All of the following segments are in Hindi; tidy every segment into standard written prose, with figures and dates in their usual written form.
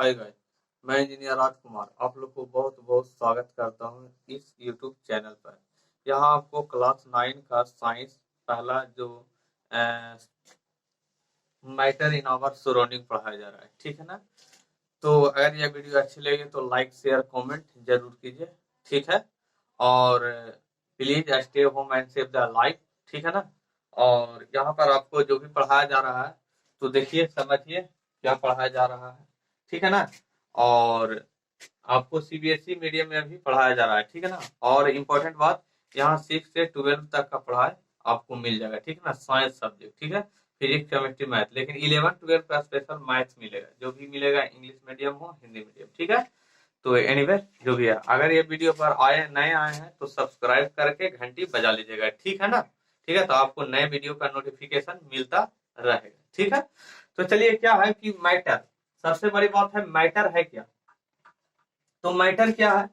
हाय गाइस, मैं इंजीनियर राजकुमार आप लोग को बहुत बहुत स्वागत करता हूँ इस यूट्यूब चैनल पर। यहाँ आपको क्लास 9 का साइंस पहला जो मैटर इन आवर सराउंडिंग पढ़ाया जा रहा है, ठीक है ना। तो अगर यह वीडियो अच्छी लगे तो लाइक शेयर कमेंट जरूर कीजिए, ठीक है। और please stay home and save the life, ठीक है ना। और यहाँ पर आपको जो भी पढ़ाया जा रहा है तो देखिए समझिए क्या पढ़ाया जा रहा है, ठीक है ना। और आपको सीबीएसई मीडियम में भी पढ़ाया जा रहा है, ठीक है ना। और इम्पोर्टेंट बात, यहाँ 6 से 12 तक का पढ़ाई आपको मिल जाएगा, ठीक है ना। साइंस सब्जेक्ट, ठीक है, फिजिक्स केमिस्ट्री मैथ, लेकिन 11-12 का स्पेशल मैथ्स मिलेगा, जो भी मिलेगा इंग्लिश मीडियम हो हिंदी मीडियम, ठीक है। तो एनीवे जो भी है, अगर ये वीडियो पर नए आए हैं तो सब्सक्राइब करके घंटी बजा लीजिएगा, ठीक है ना। ठीक है, तो आपको नए वीडियो का नोटिफिकेशन मिलता रहेगा, ठीक है। तो चलिए, क्या है कि मैटर, सबसे बड़ी बात है मैटर है क्या। तो मैटर क्या है,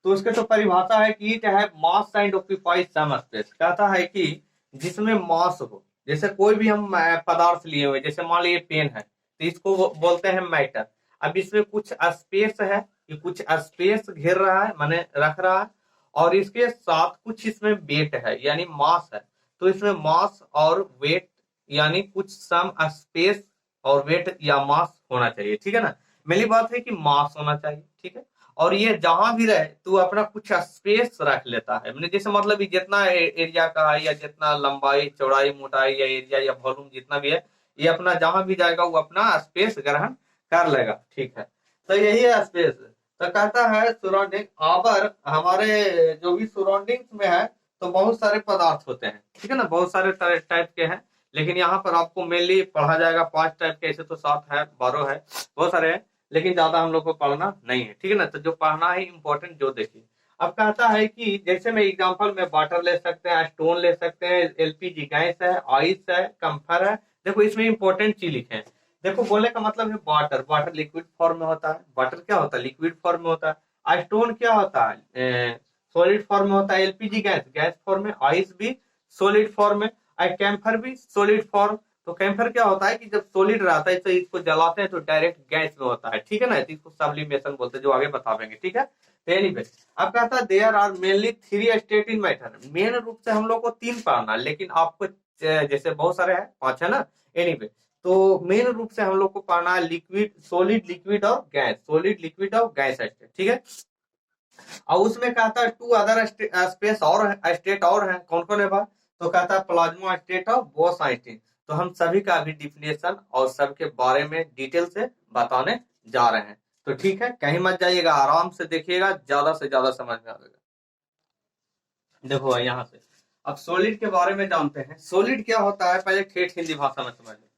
तो उसके तो परिभाषा है कि इट है mass and occupies some space. कहता है कि जिसमें मास हो, जैसे कोई भी हम पदार्थ लिए हुए, जैसे मान लीजिए पेन है तो इसको बोलते हैं मैटर। अब इसमें कुछ स्पेस है, कि कुछ स्पेस घेर रहा है, माने रख रहा है, और इसके साथ कुछ इसमें वेट है यानी मास है। तो इसमें मास और वेट यानी कुछ सम स्पेस और वेट या मास होना चाहिए, ठीक है ना। मेरी बात है कि मास होना चाहिए, ठीक है। और ये जहां भी रहे तो अपना कुछ स्पेस रख लेता है, मैंने जैसे मतलब जितना एरिया का है या जितना लंबाई चौड़ाई मोटाई या एरिया या वॉल्यूम जितना भी है, ये अपना जहां भी जाएगा वो अपना स्पेस ग्रहण कर लेगा, ठीक है। तो यही है स्पेस। तो कहता है सराउंडिंग आवर, हमारे जो भी सराउंडिंग्स में है तो बहुत सारे पदार्थ होते हैं, ठीक है ना, बहुत सारे टाइप के हैं। लेकिन यहाँ पर आपको मेनली पढ़ा जाएगा 5 टाइप के, ऐसे तो 7 है 12 है, बहुत सारे हैं, लेकिन ज्यादा हम लोग को पढ़ना नहीं है, ठीक है ना। तो जो पढ़ना है इंपॉर्टेंट जो देखिए। अब कहता है कि जैसे मैं एग्जांपल में वाटर ले सकते हैं, स्टोन ले सकते हैं, एलपीजी गैस है, आइस है, कंफर है। देखो इसमें इंपॉर्टेंट चीज लिखे हैं। देखो बोले का मतलब है वाटर, वाटर लिक्विड फॉर्म में होता है, वाटर क्या होता है लिक्विड फॉर्म में होता है। स्टोन क्या होता है सॉलिड फॉर्म में होता है, एलपीजी गैस गैस फॉर्म में, आइस भी सॉलिड फॉर्म में, कैम्फर भी सॉलिड फॉर्म। तो कैम्फर क्या होता है कि जब सॉलिड रहता है तो इसको जलाते हैं तो डायरेक्ट गैस में होता है, ठीक है ना। तो इसको सब्लिमेशन बोलते हैं, जो आगे बताएंगे, ठीक है। तो एनीवे अब कहता है there are mainly 3 state in matter. Main रूप से हम लोग को 3 पढ़ना, लेकिन आपको जैसे बहुत सारे हैं 5 है ना। एनीवे तो मेन रूप से हम लोग को पढ़ना है लिक्विड, सॉलिड, लिक्विड और गैस, सॉलिड लिक्विड और गैस स्टेट, ठीक है। और उसमें कहता है 2 अदर स्पेस और स्टेट और है, कौन कौन है बात। तो कहता है प्लाज्मा स्टेट और बोस-आइंस्टीन। तो हम सभी का अभी डिफिनेशन और सबके बारे में डिटेल से बताने जा रहे हैं। तो ठीक है, कहीं मत जाइएगा, आराम से देखिएगा, ज्यादा से ज्यादा समझ में आएगा। देखो यहाँ से अब सॉलिड के बारे में जानते हैं। सॉलिड क्या होता है पहले ठेठ हिंदी भाषा में समझ लो।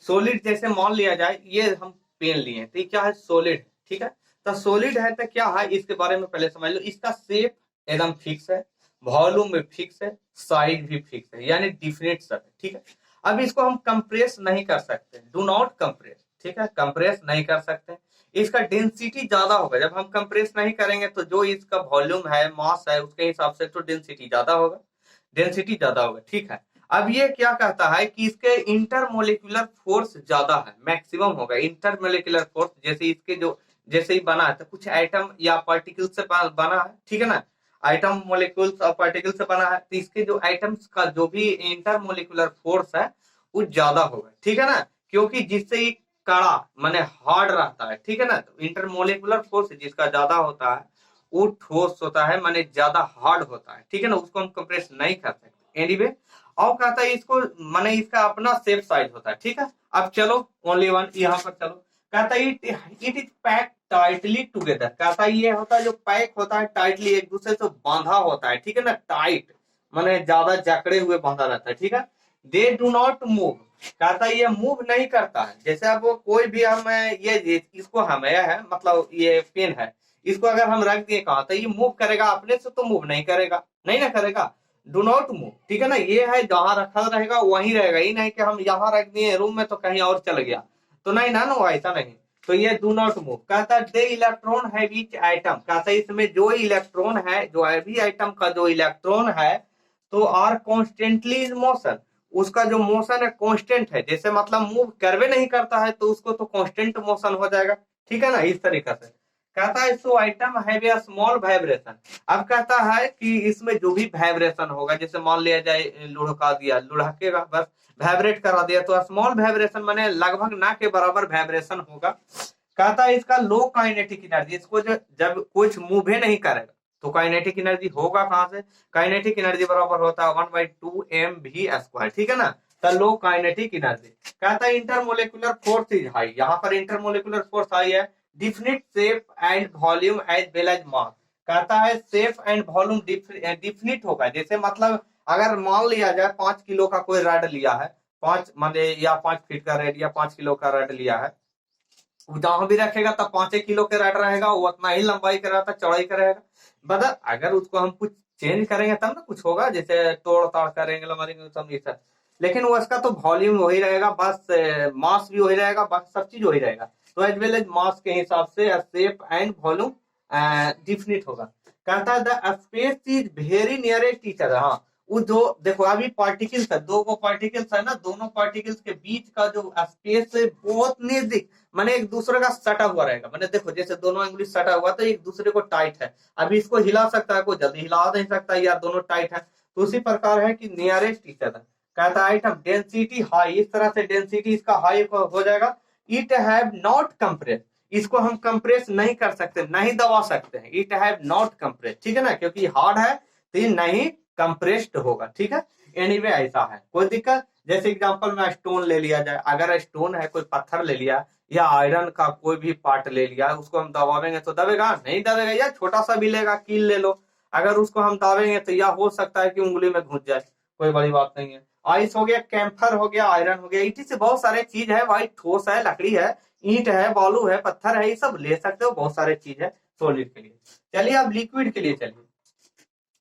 सॉलिड जैसे मान लिया जाए ये हम पेन लिए हैं, तो ये क्या है सॉलिड, ठीक है। तो सॉलिड है तो क्या है इसके बारे में पहले समझ लो। इसका शेप एकदम फिक्स है, वॉल्यूम भी फिक्स है, साइज भी फिक्स है, यानी डिफिनिट सब है, ठीक है। अब इसको हम कंप्रेस नहीं कर सकते, डू नॉट कंप्रेस, ठीक है, कंप्रेस नहीं कर सकते। इसका डेंसिटी ज्यादा होगा, जब हम कंप्रेस नहीं करेंगे तो जो इसका वॉल्यूम है मास है उसके हिसाब से तो डेंसिटी ज्यादा होगा, डेंसिटी ज्यादा होगा, ठीक है। अब ये क्या कहता है कि इसके इंटरमोलिकुलर फोर्स ज्यादा है, मैक्सिमम होगा इंटरमोलिकुलर फोर्स। जैसे इसके जो जैसे ही बना है तो कुछ एटम या पार्टिकल से बना है, ठीक है ना। आइटम मोलिक्यूल्स और पार्टिकल से बना है, तो इसके जो आइटम्स का जो भी इंटरमोलिकुलर फोर्स है वो ज्यादा होगा, ठीक है ना। क्योंकि जिससे ये कड़ा माने हार्ड रहता है, ठीक है ना। तो इंटरमोलिकुलर फोर्स जिसका ज्यादा होता है वो ठोस होता है, माने ज्यादा हार्ड होता है, ठीक है ना। उसको हम कंप्रेस नहीं कर सकते। एनीवे और कहता है इसको माने इसका अपना सेफ साइज होता है, ठीक है। अब चलो ओनली वन यहाँ पर चलो। कहता है it is pack tightly together. कहता है ये होता है जो पैक होता है टाइटली, एक दूसरे से बांधा होता है, ठीक है ना। टाइट माने ज्यादा जकड़े हुए बांधा रहता है, ठीक है। They do not move. कहता है ये मूव नहीं करता है। जैसे अब कोई भी हम ये इसको हम है मतलब ये पेन है, इसको अगर हम रख दिए कहा तो ये मूव करेगा अपने से, तो मूव नहीं करेगा, नहीं ना करेगा। डू नॉट मूव, ठीक है ना। ये है जहां रखा रहेगा वहीं रहेगा, ही नहीं कि हम यहाँ रख दिए रूम में तो कहीं और चल गया, तो नहीं ना नो, ऐसा नहीं। तो ये डू नॉट मूव। कहता है दे इलेक्ट्रॉन है विच आइटम। कहता है इसमें जो इलेक्ट्रॉन है, जो भी आइटम का जो इलेक्ट्रॉन है तो आर कॉन्स्टेंटली इन मोशन। उसका जो मोशन है कांस्टेंट है, जैसे मतलब मूव करवे नहीं करता है तो उसको तो कांस्टेंट मोशन हो जाएगा, ठीक है ना, इस तरीके से कहता है so item have a small vibration. अब कहता है कि इसमें जो भी वाइब्रेशन होगा, जैसे मान लिया जाए लुढ़का दिया, लुढ़केगा बस, वाइब्रेट करा दिया, तो स्मॉल वाइब्रेशन माने लगभग ना के बराबर वाइब्रेशन होगा। कहता है इसका लो काइनेटिक एनर्जी, इसको जब कुछ मूव नहीं करेगा तो काइनेटिक एनर्जी होगा कहां से, काइनेटिक एनर्जी बराबर होता है 1/2 mv², ठीक है ना, द लो काइनेटिक एनर्जी। कहता है इंटरमोलिकुलर फोर्स इज हाई, यहाँ पर इंटरमोलिकुलर फोर्स हाई है, definite shape and volume as well as mass. कहता है शेप एंड वॉल्यूम डिफिनिट होगा, जैसे मतलब अगर मान लिया जाए 5 किलो का कोई रड लिया है, 5 माने या 5 फीट का रेड या 5 किलो का रड लिया है, जहां भी रखेगा तब 5 किलो के रड रहेगा, वो उतना ही लंबाई का रहता, चौड़ाई का रहेगा। बदल अगर उसको हम कुछ चेंज करेंगे तब ना कुछ होगा, जैसे तोड़ ताड़ करेंगे लमारेंगे सब ये सब, लेकिन वो उसका तो वॉल्यूम वही रहेगा, बस मास भी वही रहेगा, बस सब चीज वही रहेगा। तो एज वेल एज मास के हिसाब से शेप एंड वॉल्यूम डिफिनिट होगा। कहता है the space is very nearest each other. हाँ, वो जो देखो अभी पार्टिकल्स है, दो पार्टिकल्स है ना, दोनों पार्टिकल्स के बीच का जो स्पेस है बहुत नजदीक, माने एक दूसरे का सटा हुआ रहेगा। मैंने देखो जैसे दोनों अंगुली सटा हुआ तो एक दूसरे को टाइट है, अभी इसको हिला सकता है, कोई जल्दी हिला नहीं सकता, या दोनों टाइट है। तो उसी प्रकार है कि नियरेस्ट ईच अदर। कहता है आइटम डेंसिटी हाई, इस तरह से डेंसिटी इसका हाई हो जाएगा। इट हैव नॉट कंप्रेस, इसको हम कंप्रेस नहीं कर सकते, नहीं दबा सकते हैं, इट हैव नॉट कंप्रेस, ठीक है ना, क्योंकि हार्ड है तो ये नहीं कंप्रेस्ड होगा, ठीक है। एनीवे ऐसा है, कोई दिक्कत। जैसे एग्जांपल में स्टोन ले लिया जाए, अगर स्टोन है, कोई पत्थर ले लिया या आयरन का कोई भी पार्ट ले लिया, उसको हम दबावेंगे तो दबेगा नहीं, दबेगा, या छोटा सा भी लेगा, कील ले लो, अगर उसको हम दाबेंगे तो यह हो सकता है कि उंगली में घुस जाए, कोई बड़ी बात नहीं है। आइस हो गया, कैम्फर हो गया, आयरन हो गया, ईटी से बहुत सारे चीज है भाई, ठोस है, लकड़ी है, ईंट है, बालू है, पत्थर है, ये सब ले सकते हो, बहुत सारे चीज है सॉलिड के लिए। चलिए अब लिक्विड के लिए चलिए।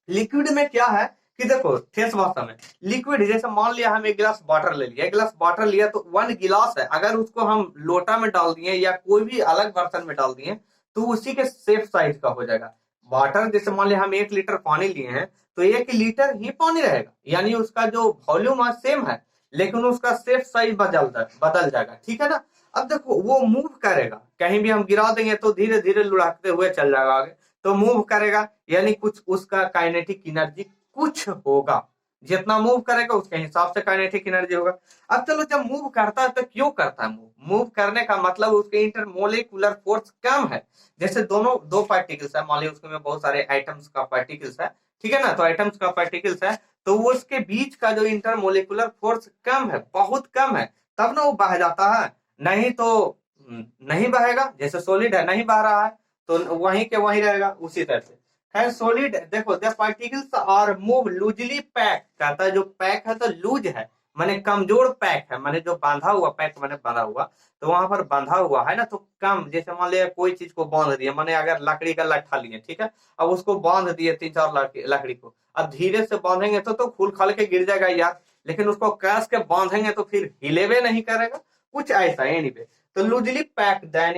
लिक्विड में क्या है कि देखो ठेस भाषा में लिक्विड, जैसे मान लिया हम एक गिलास वाटर ले लिया, एक गिलास वाटर लिया तो 1 गिलास है, अगर उसको हम लोटा में डाल दिए या कोई भी अलग बर्तन में डाल दिए तो उसी के सेफ साइज का हो जाएगा। वाटर जैसे मान लिया हम 1 लीटर पानी लिए हैं तो 1 लीटर ही पानी रहेगा, यानी उसका जो वॉल्यूम है सेम है, लेकिन उसका सेफ साइज बदल जाएगा, ठीक है ना। अब देखो वो मूव करेगा, कहीं भी हम गिरा देंगे तो धीरे धीरे लुढ़कते हुए चल जाएगा आगे, तो मूव करेगा, यानी कुछ उसका काइनेटिक एनर्जी कुछ होगा, जितना मूव करेगा उसके हिसाब से काइनेटिक एनर्जी होगा। अब चलो जब मूव करता है तो क्यों करता है मूव, मूव करने का मतलब उसके इंटरमोलिकुलर फोर्स कम है। जैसे दोनों दो पार्टिकल्स है, मान लीजिए उसके में बहुत सारे आइटम्स का पार्टिकल्स है, ठीक है ना, तो आइटम्स का पार्टिकल्स है तो वो उसके बीच का जो इंटरमोलिकुलर फोर्स कम है, बहुत कम है, तब ना वो बह जाता है, नहीं तो नहीं बहेगा। जैसे सॉलिड है, नहीं बह रहा है तो वहीं के वहीं रहेगा, उसी तरह से है सॉलिड। देखो the particles are move loosely pack, कहता है जो पैक है तो लूज है, माने कमजोर पैक है, माने जो बांधा हुआ पैक माने बंधा हुआ, तो वहां पर बंधा हुआ है ना तो कम, जैसे मान लिया कोई चीज को बांध दिया, माने अगर लकड़ी का लट्ठा लिए, ठीक है, अब उसको बांध दिए 3-4 लकड़ी को, अब धीरे से बांधेंगे तो खुल खाल के गिर जाएगा यार, लेकिन उसको कस के बांधेंगे तो फिर हिलेवे नहीं करेगा, कुछ ऐसा एनीवे। तो loosely pack then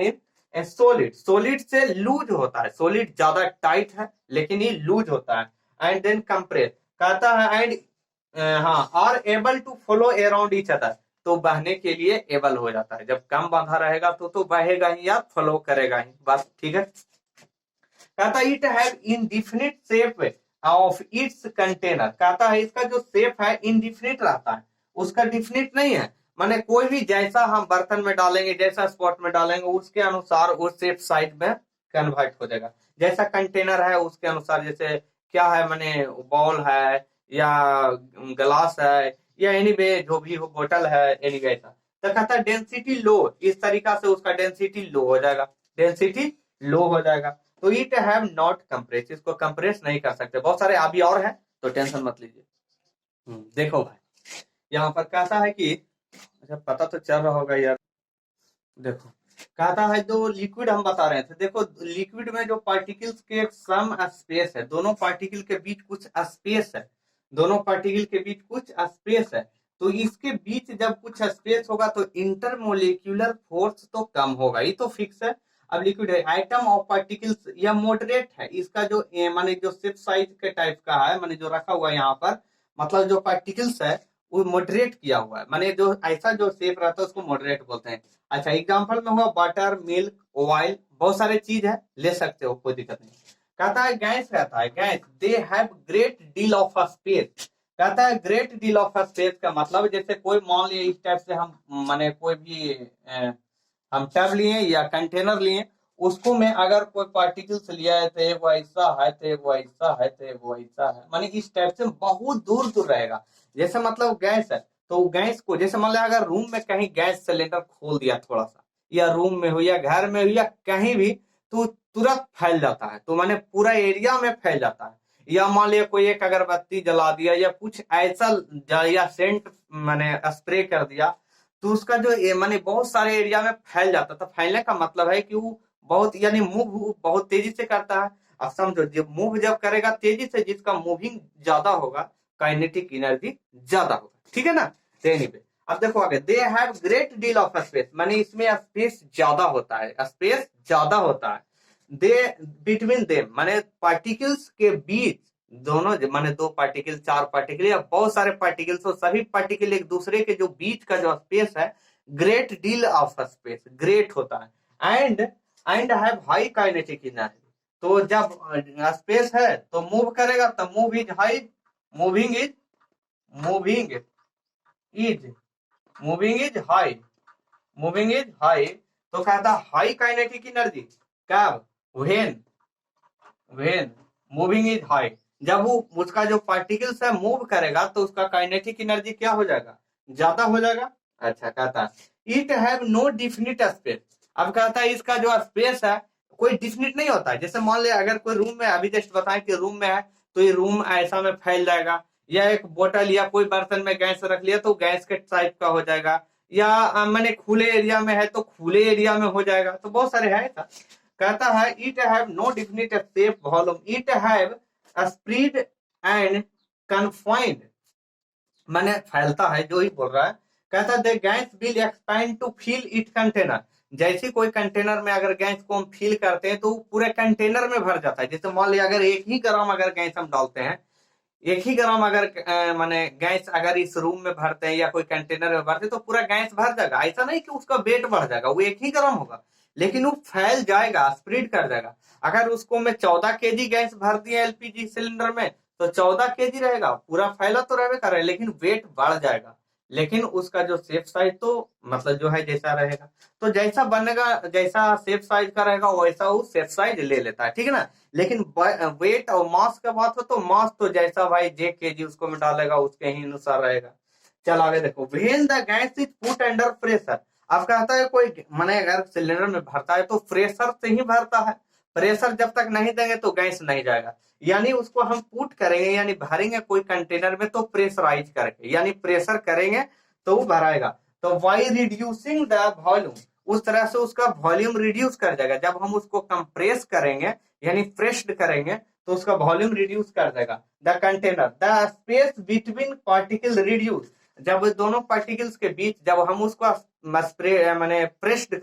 in solid, solid से लूज होता है, सॉलिड ज्यादा टाइट है लेकिन ये लूज होता है। एंड देन कंप्रेस, कहता है एंड हाँ are able to flow around each other, तो बहने के लिए एबल हो जाता है, जब कम बांधा रहेगा तो बहेगा ही या फ्लो करेगा ही, बस ठीक है। कहता है it have indefinite shape of its container, कहता है इसका जो शेप है इनडिफिनिट रहता है, उसका डिफिनिट नहीं है, माने कोई भी जैसा हम बर्तन में डालेंगे, जैसा स्पॉट में डालेंगे उसके अनुसार उस शेप साइज में कन्वर्ट हो जाएगा, जैसा कंटेनर है उसके अनुसार, जैसे क्या है माने बॉल है या ग्लास है या एनीवे जो भी हो, बोतल है, एनीवे ऐसा। तो कहता है डेंसिटी लो, इस तरीका से उसका डेंसिटी लो हो जाएगा, डेंसिटी लो हो जाएगा। तो इट हैव नॉट कंप्रेस, इसको कंप्रेस नहीं कर सकते, बहुत सारे अभी और है तो टेंशन मत लीजिए। देखो भाई यहाँ पर कहता है कि अच्छा पता तो चल रहा होगा यार, देखो कहता है जो लिक्विड हम बता रहे थे, देखो लिक्विड में जो पार्टिकल्स के सम स्पेस है, दोनों पार्टिकल के बीच कुछ स्पेस है, दोनों पार्टिकल के बीच कुछ स्पेस है, तो इसके बीच जब कुछ स्पेस होगा तो इंटरमोलिक्यूलर फोर्स तो कम होगा, ये तो फिक्स है। अब लिक्विड है, आइटम ऑफ पार्टिकल्स या मॉडरेट है, इसका जो माने जो शेप साइज के टाइप का है, माने जो रखा हुआ है यहाँ पर, मतलब जो पार्टिकल्स है वो मॉडरेट किया हुआ है, माने जो ऐसा जो शेप रहता है उसको मॉडरेट बोलते हैं। अच्छा, एग्जाम्पल में हुआ बटर, मिल्क, ऑयल, बहुत सारे चीज है, ले सकते हो, कोई दिक्कत नहीं। कहता है गैस, कहता है gas they have great deal of space. कहता है ग्रेट डील ऑफ स्पेस का मतलब जैसे कोई मान लिया इस टाइप से हम माने कोई भी हम टब लिए या कंटेनर लिए, उसको में अगर कोई पार्टिकल्स लिया है तो एक वैसा है, तो एक वैसा है, तो एक वैसा है, माने इस टाइप से बहुत दूर दूर रहेगा। जैसे मतलब गैस है, तो गैस को जैसे मान लिया अगर रूम में कहीं गैस सिलेंडर खोल दिया थोड़ा सा, या रूम में हो या घर में हो या कहीं भी, तो तुरंत फैल जाता है, तो माने पूरा एरिया में फैल जाता है। या मान लिया कोई एक अगरबत्ती जला दिया या कुछ ऐसा या सेंट माने स्प्रे कर दिया, तो उसका जो माने बहुत सारे एरिया में फैल जाता था। फैलने का मतलब है कि वो बहुत यानी मूव बहुत तेजी से करता है। अब समझो, जब मूव जब करेगा तेजी से, जिसका मूविंग ज्यादा होगा, काइनेटिक एनर्जी ज्यादा होगा, ठीक है ना। एनीवे, अब देखो आगे, they have great deal of space, माने इसमें स्पेस ज्यादा होता है, स्पेस ज्यादा होता है। दे बिटवीन देम, माने पार्टिकल्स के बीच, दोनों माने दो पार्टिकल, चार पार्टिकल या बहुत सारे पार्टिकल्स, तो सभी पार्टिकल एक दूसरे के जो बीच का जो स्पेस है, great deal of space, great होता है। And have high kinetic energy, तो जब स्पेस है तो मूव करेगा, तो move is high, moving is moving is moving is high, moving is high. तो कहता हाई काइनेटिक एनर्जी कब, when when moving is high, जब वो उसका जो पार्टिकल्स है मूव करेगा तो उसका काइनेटिक एनर्जी क्या हो जाएगा, ज्यादा हो जाएगा। अच्छा, कहता है it have no definite space. अब कहता है इसका जो स्पेस है कोई डिफिनिट नहीं होता है। जैसे मान लिया अगर कोई रूम में, अभी जस्ट बताएं कि रूम में है, तो ये रूम ऐसा में फैल जाएगा, या एक बोतल या कोई बर्तन में गैस रख लिया तो गैस के टाइप का हो जाएगा, या मैंने खुले एरिया में है तो खुले एरिया में हो जाएगा, तो बहुत सारे है ऐसा। कहता है it have no definite shape volume, it have spread and confined, माने फैलता है, जो ही बोल रहा है। कहता है gas will expand to fill it container, जैसे कोई कंटेनर में अगर गैस को हम फिल करते हैं तो पूरे कंटेनर में भर जाता है। जैसे मान लिया अगर 1 ही ग्राम अगर गैस हम डालते हैं, 1 ही ग्राम अगर माने गैस अगर इस रूम में भरते हैं या कोई कंटेनर में भरते हैं, तो पूरा गैस भर जाएगा। ऐसा नहीं कि उसका वेट बढ़ जाएगा, वो 1 ही ग्राम होगा, लेकिन वो फैल जाएगा, स्प्रेड कर जाएगा। अगर उसको मैं 14 kg गैस भर दिया एलपीजी सिलेंडर में, तो 14 kg रहेगा, पूरा फैला तो रहेगा कर, लेकिन वेट बढ़ जाएगा, लेकिन उसका जो सेफ साइज तो मतलब जो है जैसा रहेगा। तो जैसा बनेगा, जैसा सेफ साइज का रहेगा वैसा वो सेफ साइज ले लेता है, ठीक है ना। लेकिन वेट और मास का बात हो तो मास तो जैसा भाई जे केजी उसको में डालेगा उसके ही अनुसार रहेगा। चल आगे देखो, when the gas is put under pressure. अब कहता है कोई माने अगर सिलेंडर में भरता है तो प्रेशर से ही भरता है, प्रेशर जब तक नहीं देंगे तो गैस नहीं जाएगा। यानी उसको हम पुट करेंगे यानी भरेंगे कोई कंटेनर में तो प्रेशराइज करके, यानी प्रेशर करेंगे तो वो भराएगा। तो वाई रिड्यूसिंग द वॉल्यूम, उस तरह से उसका वॉल्यूम रिड्यूस कर जाएगा। जब हम उसको कंप्रेस करेंगे यानी प्रेस्ड करेंगे तो उसका वॉल्यूम रिड्यूस कर देगा। The container, the space between particle reduce, जब दोनों पार्टिकल्स के बीच जब हम उसको माने प्रेस्ड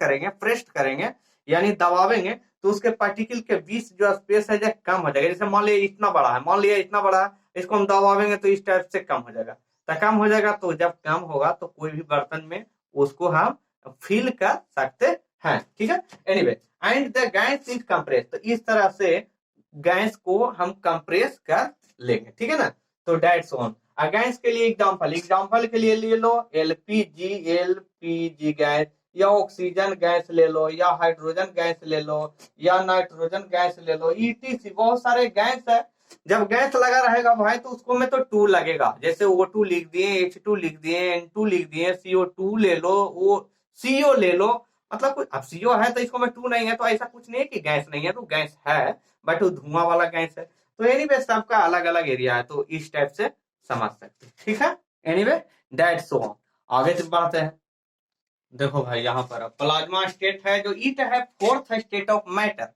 करेंगे यानी दबावेंगे, तो उसके पार्टिकल के बीच जो स्पेस है कम हो जाएगा। जैसे मान लिया इतना बड़ा है, मान लिया इतना बड़ा है, इसको हम दबावेंगे तो इस टाइप से कम हो जाएगा। तो कम हो जाएगा, तो जब कम होगा तो कोई भी बर्तन में उसको हम फिल कर सकते हैं, ठीक है। Anyway, and the gas is compress, तो इस तरह से गैस को हम कंप्रेस कर लेंगे, ठीक है ना। तो डेट्स ऑन। गैस के लिए एग्जांपल के लिए ले लो एलपीजी गैस, या ऑक्सीजन गैस ले लो, या हाइड्रोजन गैस ले लो, या नाइट्रोजन गैस ले लो, ईटीसी बहुत सारे गैस है। जब गैस लगा रहेगा भाई तो उसको में तो टू लगेगा, जैसे O2 लिख दिए, H2 लिख दिए, N2 लिख दिए, CO2 ले लो, वो CO ले लो, मतलब कुछ अब CO है तो इसको में टू नहीं है, तो ऐसा कुछ नहीं है कि गैस नहीं है, तो गैस है, बट वो धुआं वाला गैस है। तो एनीवे सबका अलग अलग एरिया है, तो इस टाइप से समझ सकते, ठीक है। Anyway that's all. आगे बढ़ते हैं। देखो भाई यहाँ पर प्लाज्मा स्टेट है जो इट है फोर्थ स्टेट ऑफ मैटर।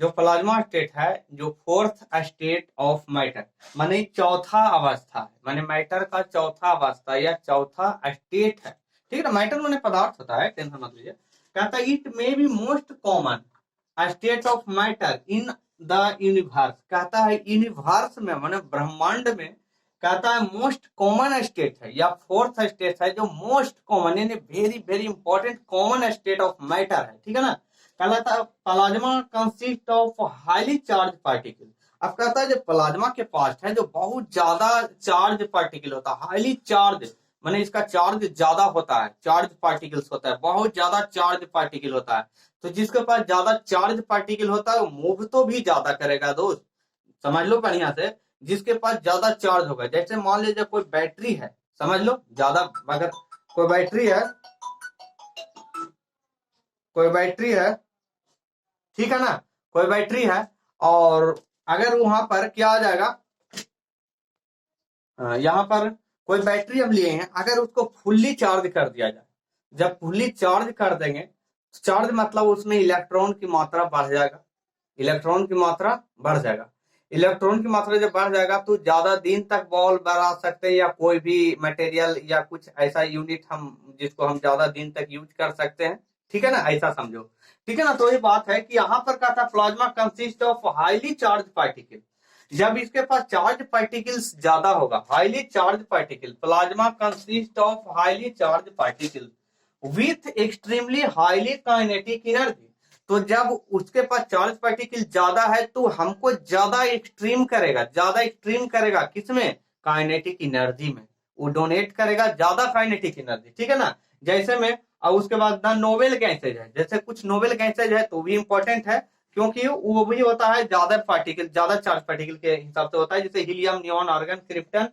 जो प्लाज्मा स्टेट है जो फोर्थ स्टेट ऑफ मैटर, माने चौथा अवस्था है, माने मैटर का चौथा अवस्था या चौथा स्टेट है, ठीक है ना। मैटर माने पदार्थ होता है, टेंशन मत लीजिए। कहता है it may be most common state of matter in the universe. कहता है यूनिवर्स में माने ब्रह्मांड में कहता है मोस्ट कॉमन स्टेट है या फोर्थ स्टेट है जो मोस्ट कॉमन यानी very very important common state of matter है, ठीक है ना। कहलाता है plasma consist of highly charge particle. अब कहता है जो प्लाज्मा के पास है जो बहुत ज्यादा चार्ज पार्टिकल होता है, हाईली चार्ज माने इसका चार्ज ज्यादा होता है, चार्ज पार्टिकल्स होता है, बहुत ज्यादा चार्ज पार्टिकल होता है। तो जिसके पास ज्यादा चार्ज पार्टिकल होता है वो मूव तो भी ज्यादा करेगा दोस्त, समझ लो बढ़िया से। जिसके पास ज्यादा चार्ज होगा, जैसे मान लीजिए कोई बैटरी है, समझ लो ज्यादा, अगर कोई बैटरी है, कोई बैटरी है, ठीक है ना, कोई बैटरी है, और अगर वहां पर क्या आ जाएगा, यहाँ पर कोई बैटरी हम लिए हैं, अगर उसको फुल्ली चार्ज कर दिया जाए, जब फुल्ली चार्ज कर देंगे, चार्ज मतलब उसमें इलेक्ट्रॉन की मात्रा बढ़ जाएगा, इलेक्ट्रॉन की मात्रा बढ़ जाएगा। इलेक्ट्रॉन की मात्रा जब बढ़ जाएगा तो ज्यादा दिन तक बॉल बना सकते हैं या कोई भी मटेरियल या कुछ ऐसा यूनिट हम जिसको हम ज्यादा दिन तक यूज कर सकते हैं, ठीक है ना, ऐसा समझो, ठीक है ना। तो ये बात है कि यहाँ पर क्या था, plasma consist of highly charge particle. जब इसके पास चार्ज पार्टिकल्स ज्यादा होगा, highly charge particle, plasma consist of highly charge particle with extremely highly kinetic energy. तो जब उसके पास चार्ज पार्टिकल ज्यादा है तो हमको ज्यादा एक्सट्रीम करेगा किसमें, काइनेटिक एनर्जी में, वो डोनेट करेगा ज्यादा काइनेटिक एनर्जी, ठीक है ना। जैसे में और उसके बाद ना नोबेल गैसेज है, जैसे कुछ नोबेल गैसेज है तो भी इंपॉर्टेंट है क्योंकि वो भी होता है ज्यादा पार्टिकल, ज्यादा चार्ज पार्टिकल के हिसाब से होता है, जैसे helium, neon, argon, krypton,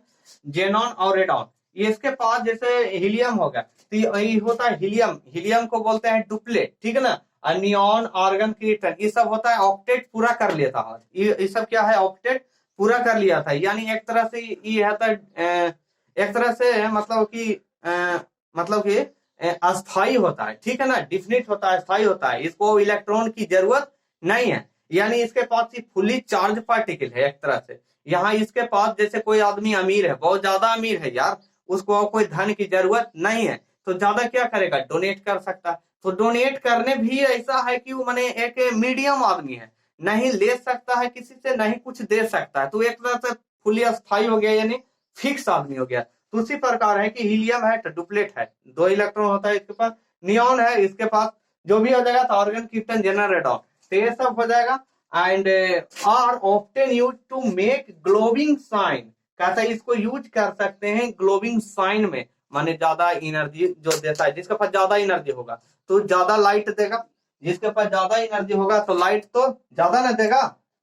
xenon और रेडॉन। इसके पास जैसे हीलियम हो गया तो ये होता है हीलियम, हीलियम को बोलते हैं डुप्लेट, ठीक है ना। नियॉन, आर्गन, क्रिप्टन ये सब होता है ऑक्टेट पूरा कर लेता है, ये सब क्या है, ऑक्टेट पूरा कर लिया था, यानी एक तरह से ये है, एक तरह से मतलब कि अस्थाई होता है, ठीक है ना, डिफिनिट होता है, अस्थाई होता है, इसको इलेक्ट्रॉन की जरूरत नहीं है, यानी इसके पास फुली चार्ज पार्टिकल है एक तरह से। यहाँ इसके पास जैसे कोई आदमी अमीर है, बहुत ज्यादा अमीर है यार, उसको कोई धन की जरूरत नहीं है, तो ज्यादा क्या करेगा, डोनेट कर सकता है। तो डोनेट करने भी ऐसा है कि वो माने एक मीडियम आदमी है, नहीं ले सकता है किसी से, नहीं कुछ दे सकता है, तो एक तरह से फुली अस्थाई हो गया, यानी फिक्स आदमी हो गया। तो उसी प्रकार है कि हीलियम है तो डुप्लेट है, दो इलेक्ट्रॉन होता है इसके पास, नियॉन है इसके पास, जो भी हो जाएगा तो ऑर्गन, क्रिप्टन, जेनर, रेडॉन, तो ये सब हो जाएगा। And are often used to make glowing sign, कहता है इसको यूज कर सकते हैं ग्लोबिंग साइन में, माने ज्यादा एनर्जी जो देता है, जिसके पास ज्यादा एनर्जी होगा तो ज्यादा लाइट देगा, जिसके पास ज्यादा एनर्जी होगा तो लाइट तो ज्यादा ना देगा,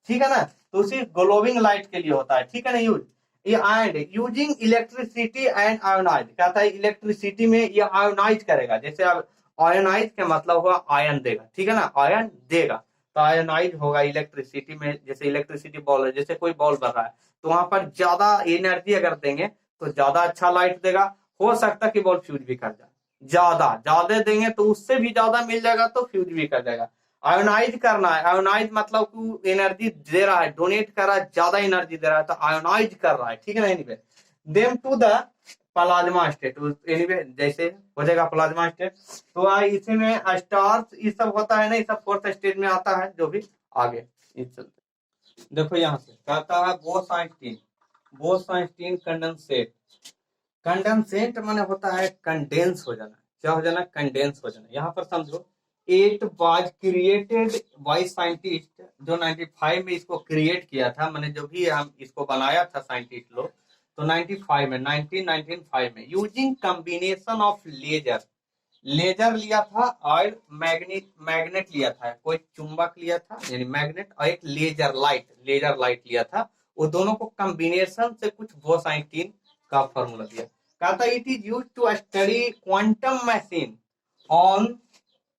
ठीक है ना। तो उसी ग्लोबिंग लाइट के लिए होता है, ठीक है ना, use and using electricity and ionise, कहता है इलेक्ट्रिसिटी में ये आयोनाइज करेगा, जैसे अब आयोनाइज का मतलब हुआ आयन देगा, ठीक है ना, आयन देगा, तो आयोनाइज होगा इलेक्ट्रिसिटी में, जैसे इलेक्ट्रिसिटी बॉल है, जैसे कोई बॉल बन रहा है तो वहां पर ज्यादा एनर्जी अगर देंगे तो ज्यादा अच्छा लाइट देगा, हो सकता है कि बॉल फ्यूज भी कर जाए, ज्यादा ज्यादा देंगे तो उससे भी ज्यादा मिल जाएगा तो फ्यूज भी कर जाएगा। आयोनाइज करना है, आयोनाइज मतलब कि एनर्जी दे रहा है, डोनेट कर रहा है, ज्यादा एनर्जी दे रहा है तो आयोनाइज कर रहा है, ठीक है ना। Anyway them to the plasma state, anyway जैसे हो जाएगा प्लाज्मा स्टेट, तो इसी में स्टार्स ये सब होता है ना, ये सब फोर्थ स्टेज में आता है, जो भी आगे इस चलते। देखो यहाँ से कहता है बोस-आइंस्टीन, बोस-आइंस्टीन कंडेंसेट, कंडेंसेट माने होता है कंडेंस हो जाना, क्या हो जाना, कंडेंस हो जाना। यहाँ पर समझो it was created by scientist, जो 95 में इसको क्रिएट किया था, मैंने जो भी हम इसको बनाया था साइंटिस्ट लोग, तो 95 में 1995 में using combination of laser, laser लिया था और मैग्नेट लिया था, कोई चुंबक लिया था यानी मैग्नेट, और एक लेजर लाइट लिया था, वो दोनों को कॉम्बिनेशन से कुछ बोस-आइंस्टीन का फॉर्मूला दिया। कहता it is use to study quantum machine on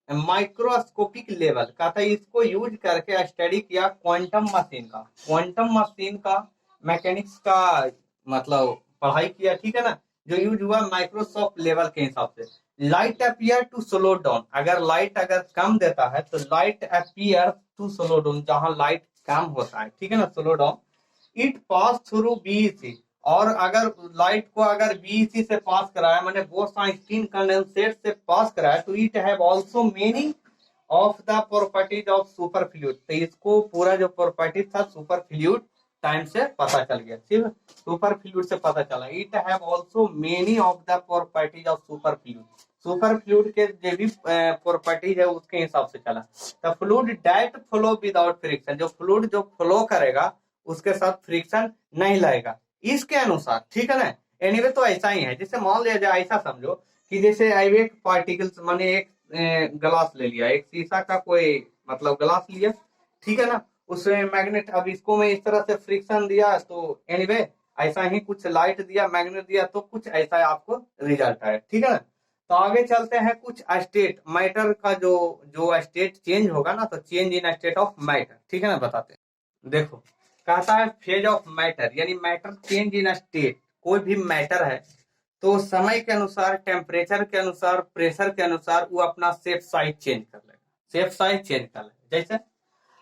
microscopic level, कहता है इसको यूज करके स्टडी किया क्वांटम मशीन का, क्वांटम मशीन का मैकेनिक्स का मतलब पढ़ाई किया, ठीक है ना, जो यूज हुआ माइक्रोसॉफ्ट लेवल के हिसाब से। Light appear to slow down, अगर लाइट अगर कम देता है तो light appear to slow down, जहां लाइट कम होता है, ठीक है ना, slow down. It pass through BEC, और अगर लाइट को अगर बीईसी से पास कराया, मैंने बोस-आइंस्टीन कंडेंसेट से पास कराया, तो it have also many of the properties of super fluid, तो इसको पूरा जो प्रॉपर्टीज था सुपर फ्लूइड टाइम से पता चल गया, ठीक है, सुपर फ्लूइड से पता चला। It have also many of the properties of super fluid, super fluid के जो भी प्रॉपर्टीज है उसके हिसाब से चला। The fluid that flow without friction, जो फ्लूइड जो फ्लो करेगा उसके साथ फ्रिक्शन नहीं लाएगा, इसके अनुसार, ठीक है ना। एनीवे तो ऐसा ही है, जैसे मान लिया जाए, ऐसा समझो कि जैसे एक पार्टिकल्स माने एक ग्लास ले लिया, एक शीशा का कोई मतलब ग्लास लिया, ठीक है ना, उसमें मैग्नेट, अब इसको मैं इस तरह से फ्रिक्शन दिया तो एनीवे ऐसा ही कुछ लाइट दिया, मैग्नेट दिया, तो कुछ ऐसा आपको रिजल्ट आया, ठीक है ना। तो आगे चलते हैं, कुछ स्टेट मैटर का जो जो स्टेट चेंज होगा ना, तो change in state of matter, ठीक है ना, बताते हैं। देखो कहता है फेज ऑफ मैटर, यानी मैटर चेंज इन स्टेट, कोई भी मैटर है तो समय के अनुसार, टेम्परेचर के अनुसार, प्रेशर के अनुसार वो अपना शेप साइज चेंज कर लेगा, शेप साइज चेंज कर लेगा। जैसे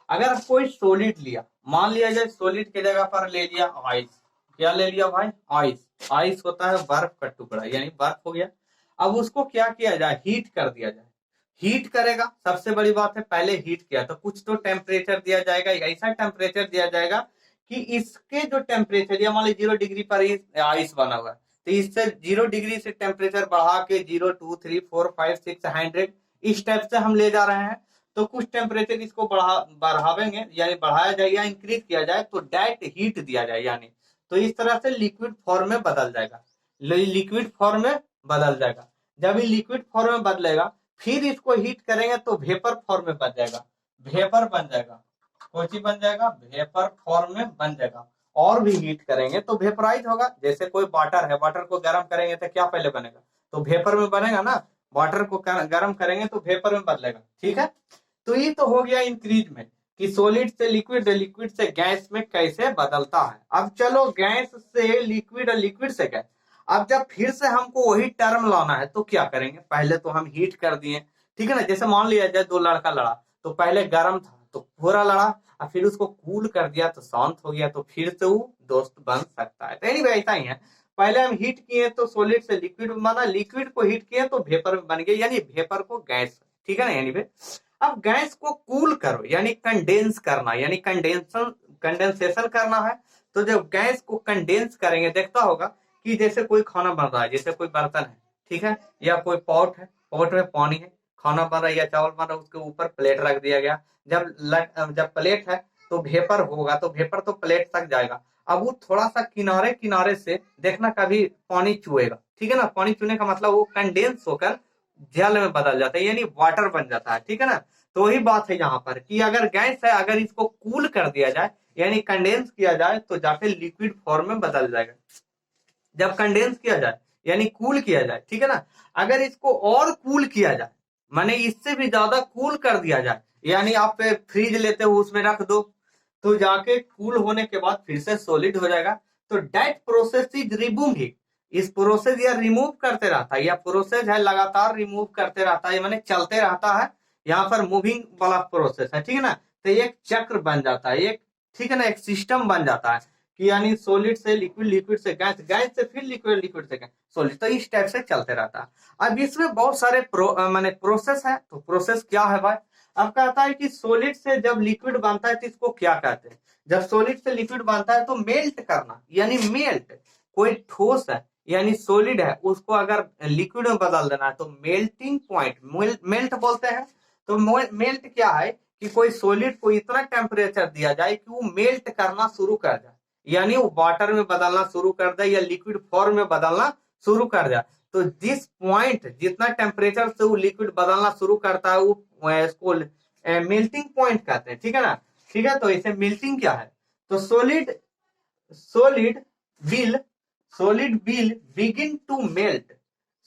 अगर कोई सॉलिड लिया, मान लिया जाए सॉलिड की जगह पर ले लिया आइस, क्या ले लिया भाई, आइस। आइस होता है बर्फ का टुकड़ा, यानी बर्फ हो गया। अब उसको क्या किया जाए, हीट कर दिया जाए। हीट करेगा, सबसे बड़ी बात है पहले हीट किया तो कुछ तो टेम्परेचर दिया जाएगा, ऐसा टेम्परेचर दिया जाएगा कि इसके जो टेम्परेचर, या मान लीजिए 0 डिग्री पर आइस बना हुआ है, तो इससे 0 डिग्री से टेम्परेचर बढ़ा के 0, 2, 3, 4, 5, 6, 100 इस टाइप से हम ले जा रहे हैं। तो कुछ टेम्परेचर इसको बढ़ावेंगे, यानी बढ़ाया जाए या इंक्रीज किया जाए तो डायरेक्ट हीट दिया जाए, यानी तो इस तरह से लिक्विड फॉर्म में बदल जाएगा, लिक्विड फॉर्म में बदल जाएगा। जब ये लिक्विड फॉर्म में बदलेगा फिर इसको हीट करेंगे तो वेपर फॉर्म में बन जाएगा, वेपर बन जाएगा, कोई चीज बन जाएगा, वेपर फॉर्म में बन जाएगा। और भी हीट करेंगे तो वेपराइज होगा, जैसे कोई वाटर है, वाटर को गर्म करेंगे तो क्या पहले बनेगा, तो वेपर में बनेगा ना, वाटर को गर्म करेंगे तो वेपर में बदलेगा, ठीक है। तो ये तो हो गया इंक्रीज में कि सॉलिड से लिक्विड, लिक्विड से गैस में कैसे बदलता है। अब चलो गैस से लिक्विड और लिक्विड से गैस, अब जब फिर से हमको वही टर्म लाना है तो क्या करेंगे, पहले तो हम हीट कर दिए, ठीक है ना। जैसे मान लिया जाए दो लड़का लड़ा, तो पहले गर्म था तो पूरा लड़ा, और फिर उसको कूल कर दिया तो शांत हो गया, तो फिर से वो दोस्त बन सकता है। तो एनीवे ऐसा ही है, पहले हम हीट किए तो सॉलिड से लिक्विड बना, लिक्विड को हीट किए तो वेपर में बन गया, यानी वेपर को गैस, ठीक है ना। एनीवे अब गैस को कूल करो, यानी कंडेंस करना, यानी कंडेंसेशन करना है। तो जब गैस को कंडेंस करेंगे, देखता होगा कि जैसे कोई खाना बन रहा है, जैसे कोई बर्तन है, ठीक है, या कोई पॉट है, पॉट में पानी है, खाना बन रहा है या चावल बन रहा है, उसके ऊपर प्लेट रख दिया गया। जब प्लेट है तो वेपर होगा, तो वेपर तो प्लेट तक जाएगा। अब वो थोड़ा सा किनारे किनारे से देखना कभी पानी चुएगा, ठीक है ना। पानी चुने का मतलब वो कंडेंस होकर जल में बदल जाता है, यानी वाटर बन जाता है, ठीक है ना। तो वही बात है यहाँ पर कि अगर गैस है, अगर इसको कूल कर दिया जाए यानी कंडेंस किया जाए तो जाके लिक्विड फॉर्म में बदल जाएगा। जब कंडेंस किया जाए यानी कूल किया जाए, ठीक है ना। अगर इसको और कूल किया जाए, माने इससे भी ज्यादा कूल कर दिया जाए, यानी आप फ्रिज लेते हो उसमें रख दो, तो जाके कूल होने के बाद फिर से सॉलिड हो जाएगा। तो दैट प्रोसेस इज रिमूविंग, इस प्रोसेस या रिमूव करते रहता है, या प्रोसेस है लगातार रिमूव करते रहता है, माने चलते रहता है, यहाँ पर मूविंग वाला प्रोसेस है, ठीक है ना। तो एक चक्र बन जाता है, एक, ठीक है ना, एक सिस्टम बन जाता है कि यानी सॉलिड से लिक्विड, लिक्विड से गैस, गैस से फिर लिक्विड, लिक्विड से गैस, सॉलिड, तो इस टाइप से चलते रहता है। अब इसमें बहुत सारे माने प्रोसेस है, तो प्रोसेस क्या है भाई। अब कहता है कि सॉलिड से जब लिक्विड बनता है तो इसको क्या कहते हैं, जब सॉलिड से लिक्विड बनता है तो मेल्ट करना, यानी मेल्ट, कोई ठोस है यानी सॉलिड है, उसको अगर लिक्विड में बदल देना है तो मेल्टिंग पॉइंट, मेल्ट बोलते हैं। तो मेल्ट क्या है कि कोई सॉलिड को इतना टेम्परेचर दिया जाए कि वो मेल्ट करना शुरू कर जाए, यानी वो वाटर में बदलना शुरू कर दे या लिक्विड फॉर्म में बदलना शुरू कर जाए। तो जिस पॉइंट, जितना टेम्परेचर से वो लिक्विड बदलना शुरू करता है वो इसको मेल्टिंग पॉइंट कहते हैं, ठीक है ना। ठीक है, तो इसे मेल्टिंग क्या है, तो solid solid will solid will begin to melt,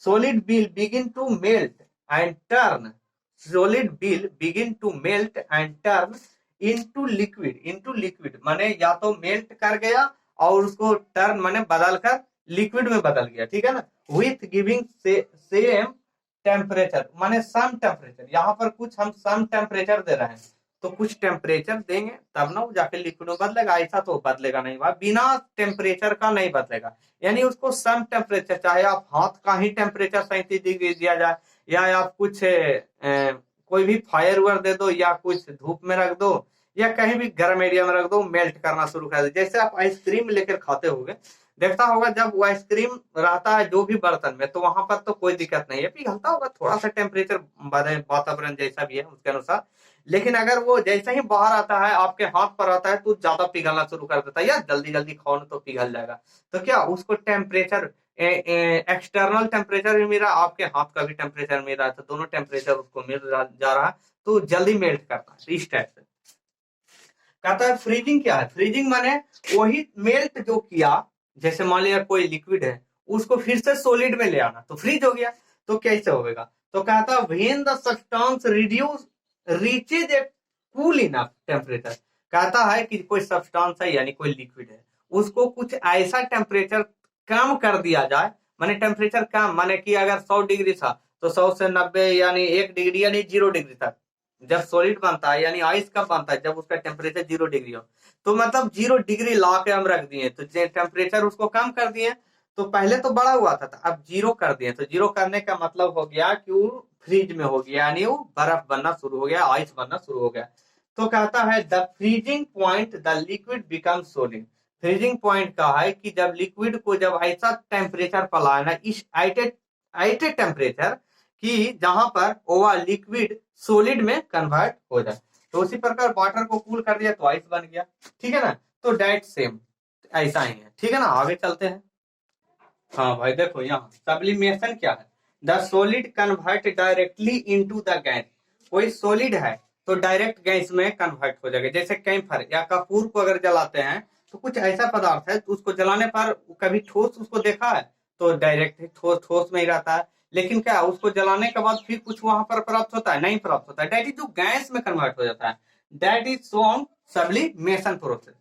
solid will begin to melt and turn, solid will begin to melt and turn into liquid माने या तो मेल्ट कर गया और उसको टर्न माने बदल कर लिक्विड में बदल गया, ठीक है ना। विथ गिविंग सेम टेम्परेचर माने सम टेम्परेचर, यहाँ पर कुछ हम सम टेम्परेचर दे रहे हैं, तो कुछ टेम्परेचर देंगे तब ना वो जाके लिक्विड में बदलेगा, ऐसा तो बदलेगा नहीं भाई, बिना टेम्परेचर का नहीं बदलेगा। यानी उसको सम टेम्परेचर, चाहे आप हाथ का ही टेम्परेचर 37 डिग्री दिया जाए, या आप कुछ कोई भी फायर दे दो, या कुछ धूप में रख दो, या कहीं भी गर्म एरिया में रख दो, मेल्ट करना शुरू कर दे। जैसे आप आइसक्रीम लेकर खाते होगे, देखता होगा जब वो आइसक्रीम रहता है जो भी बर्तन में, तो वहां पर तो कोई दिक्कत नहीं है, पिघलता होगा, थोड़ा सा टेम्परेचर वातावरण जैसा भी है उसके अनुसार। लेकिन अगर वो जैसे ही बाहर आता है, आपके हाथ पर आता है, तो ज्यादा पिघलना शुरू कर देता है, या जल्दी जल्दी खाओ ना तो पिघल जाएगा। तो क्या उसको टेम्परेचर, एक्सटर्नल टेम्परेचर भी मिल रहा है, आपके हाथ का भी टेम्परेचर मिल रहा है, तो दोनों टेम्परेचर उसको जा रहा है, तो जल्दी मेल्ट करता है। इस टाइप से कहता है। फ्रीजिंग क्या है? फ्रीजिंग माने वही मेल्ट जो किया, जैसे मान लिया कोई लिक्विड है, उसको फिर से सॉलिड में ले आना, तो फ्रीज हो गया। तो कैसे होगा? तो कहता है when the substance reduce reaches A cool enough temperature. कहता है कि कोई सब्सटेंस है यानी कोई लिक्विड है, उसको कुछ ऐसा टेम्परेचर कम कर दिया जाए, माने टेम्परेचर कम, माने कि अगर 100 डिग्री था तो 100 से 90 यानी 1 डिग्री यानी 0 डिग्री तक जब सॉलिड बनता है, यानी आइस कब बनता है? जब उसका टेम्परेचर 0 डिग्री हो। तो मतलब 0 डिग्री ला के हम रख दिए, तो टेम्परेचर उसको कम कर दिए। तो पहले तो बड़ा हुआ था, अब 0 कर दिए, तो 0 करने का मतलब हो गया कि वो फ्रीज में हो गया, यानी वो बर्फ बनना शुरू हो गया, आइस बनना शुरू हो गया। तो कहता है the freezing point the liquid become solid. Freezing point का है कि जब लिक्विड को जब ऐसा टेम्परेचर पर लाना, इस आइटे टेम्परेचर कि जहां पर ओवर लिक्विड सॉलिड में कन्वर्ट हो जाए। तो उसी प्रकार वाटर को कूल कर दिया तो आइस बन गया, ठीक है ना। तो डायरेक्ट सेम ऐसा ही है, ठीक है ना। आगे चलते हैं। हाँ भाई देखो यहाँ सब्लिमेशन क्या है? The solid convert directly into the gas. कोई सॉलिड है तो डायरेक्ट गैस में कन्वर्ट हो जाएगा। जैसे कैंफर या कपूर को अगर जलाते हैं, तो कुछ ऐसा पदार्थ है तो उसको जलाने पर कभी ठोस उसको देखा है? तो डायरेक्ट ठोस ठोस में ही रहता है। लेकिन क्या उसको जलाने के बाद फिर कुछ वहां पर प्राप्त होता है? नहीं प्राप्त होता है। दैट इज जो गैस में कन्वर्ट हो जाता है, that is known sublimation process.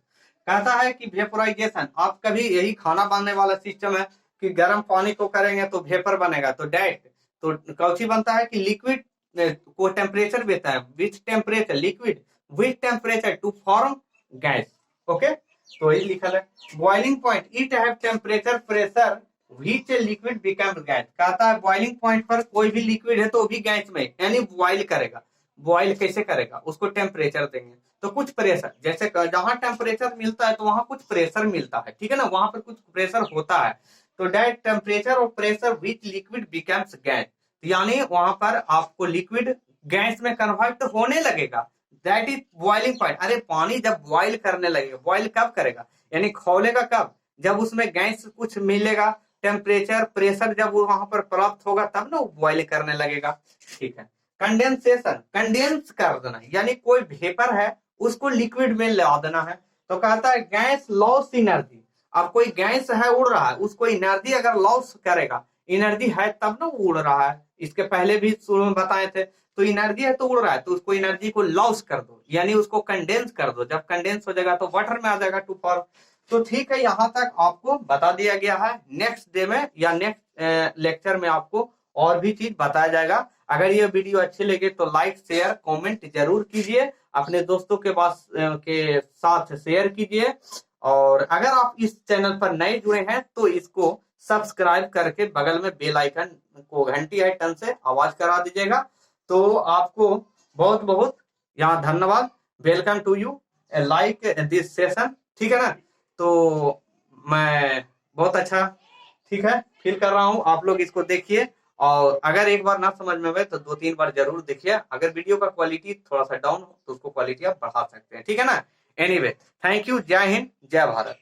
कहता है कि वेपोराइजेशन, आप कभी यही खाना बनने वाला सिस्टम है कि गर्म पानी को करेंगे तो वेपर बनेगा, तो डायरेक्ट तो कौची बनता है कि लिक्विड को टेम्परेचर देता है, which temperature liquid which temperature to form gas. Okay, तो ये लिखा है boiling point it have temperature pressure which liquid become gas. कहता है बॉइलिंग पॉइंट पर कोई भी लिक्विड है तो भी गैस में, यानी बॉइल करेगा। बॉइल कैसे करेगा? उसको टेम्परेचर देंगे तो कुछ प्रेशर, जैसे जहां टेम्परेचर मिलता है तो वहां कुछ प्रेशर मिलता है, ठीक है ना, वहां पर कुछ प्रेशर होता है। तो दैट टेम्परेचर और pressure which liquid becomes gas, यानी वहां पर आपको लिक्विड गैस में कन्वर्ट होने लगेगा। That is boiling point. अरे पानी जब बॉइल करने लगेगा, बॉइल कब करेगा यानी खौलेगा कब? जब उसमें गैस कुछ मिलेगा, टेम्परेचर प्रेशर जब वहां पर प्राप्त होगा तब ना वो बॉइल करने लगेगा, ठीक है। कंडेंसेशन, कंडेंस कर देना, यानी कोई वेपर है उसको लिक्विड में ला देना है। तो कहता है गैस लॉस एनर्जी। अब कोई गैस है उड़ रहा है, उसको एनर्जी अगर लॉस करेगा, एनर्जी है तब ना उड़ रहा है, इसके पहले भी शुरू में बताए थे। तो एनर्जी है तो उड़ रहा है, तो उसको एनर्जी को लॉस कर दो, यानी उसको कंडेंस कर दो। जब कंडेंस हो जाएगा तो वाटर में आ जाएगा टू फॉर्म। तो ठीक है, यहाँ तक आपको बता दिया गया है। नेक्स्ट डे में या नेक्स्ट लेक्चर में आपको और भी चीज बताया जाएगा। अगर ये वीडियो अच्छी लगे तो लाइक शेयर कमेंट जरूर कीजिए, अपने दोस्तों के साथ शेयर कीजिए। और अगर आप इस चैनल पर नए जुड़े हैं तो इसको सब्सक्राइब करके बगल में बेल आइकन को घंटी आइकन से आवाज करा दीजिएगा। तो आपको बहुत बहुत यहाँ धन्यवाद। Welcome to you like this session, ठीक है ना। तो मैं बहुत अच्छा, ठीक है, फील कर रहा हूँ। आप लोग इसको देखिए, और अगर एक बार ना समझ में आए तो 2-3 बार जरूर देखिए। अगर वीडियो का क्वालिटी थोड़ा सा डाउन हो तो उसको क्वालिटी आप बढ़ा सकते हैं, ठीक है ना। Anyway, thank you. जय हिंद, जय भारत।